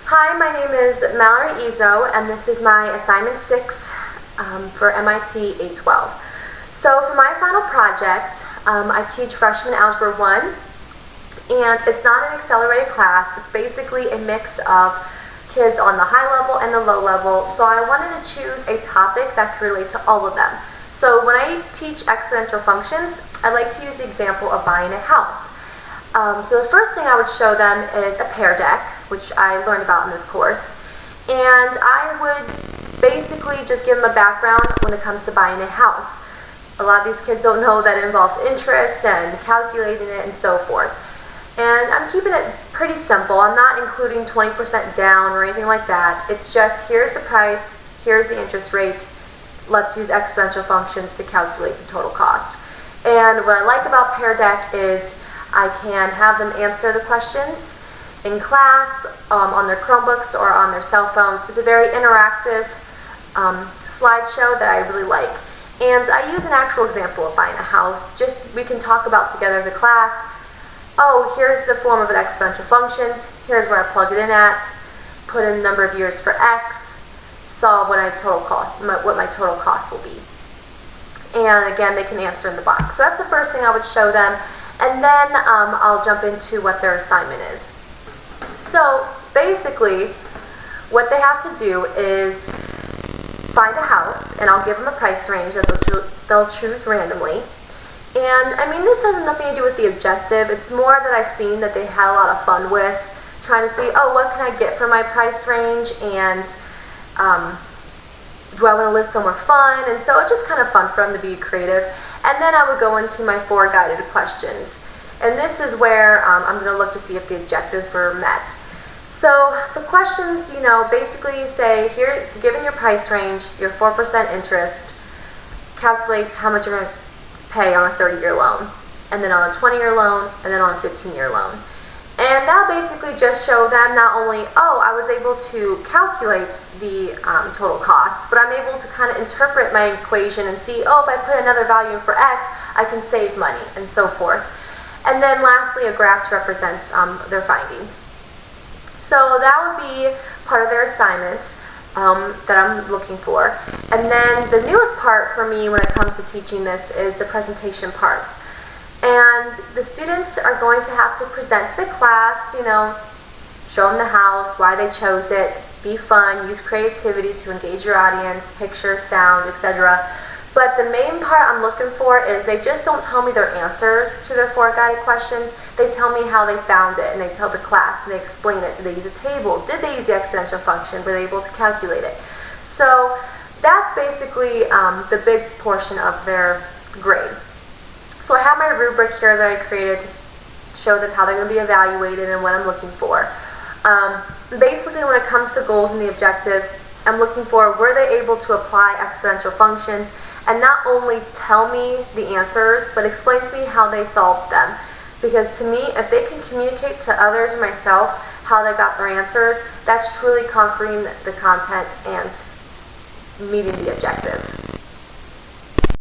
Hi, my name is Mallory Izzo, and this is my assignment 6 for MIT 812. So for my final project, I teach freshman Algebra 1, and it's not an accelerated class. It's basically a mix of kids on the high level and the low level, so I wanted to choose a topic that could relate to all of them. So when I teach exponential functions, I like to use the example of buying a house. So the first thing I would show them is a pear deck, which I learned about in this course. And I would basically just give them a background when it comes to buying a house. A lot of these kids don't know that it involves interest and calculating it and so forth. And I'm keeping it pretty simple. I'm not including 20% down or anything like that. It's just, here's the price, here's the interest rate. Let's use exponential functions to calculate the total cost. And what I like about Pear Deck is I can have them answer the questions in class, on their Chromebooks or on their cell phones. It's a very interactive slideshow that I really like. And I use an actual example of buying a house. Just we can talk about together as a class. Oh, here's the form of an exponential functions. Here's where I plug it in at. Put in the number of years for x. Solve what my total cost will be. And again, they can answer in the box. So that's the first thing I would show them. And then I'll jump into what their assignment is. So basically, what they have to do is find a house, and I'll give them a price range that they'll choose randomly. And I mean, this has nothing to do with the objective. It's more that I've seen that they had a lot of fun with trying to see, oh, what can I get for my price range, and do I want to live somewhere fun? And so it's just kind of fun for them to be creative. And then I would go into my 4 guided questions. And this is where I'm going to look to see if the objectives were met. So the questions, basically say, here, given your price range, your 4% interest, calculate how much you're going to pay on a 30-year loan, and then on a 20-year loan, and then on a 15-year loan. And that'll basically just show them not only, oh, I was able to calculate the total costs, but I'm able to kind of interpret my equation and see, oh, if I put another value in for x, I can save money, and so forth. And then lastly, a graph to represent their findings. So that would be part of their assignment that I'm looking for. And then the newest part for me when it comes to teaching this is the presentation part. And the students are going to have to present to the class, show them the house, why they chose it, be fun, use creativity to engage your audience, picture, sound, etc. But the main part I'm looking for is they just don't tell me their answers to their 4 guided questions. They tell me how they found it, and they tell the class, and they explain it. Did they use a table? Did they use the exponential function? Were they able to calculate it? So that's basically the big portion of their grade. So I have my rubric here that I created to show them how they're going to be evaluated and what I'm looking for. Basically, when it comes to goals and the objectives, I'm looking for, were they able to apply exponential functions and not only tell me the answers, but explain to me how they solved them. Because to me, if they can communicate to others or myself how they got their answers, that's truly conquering the content and meeting the objective.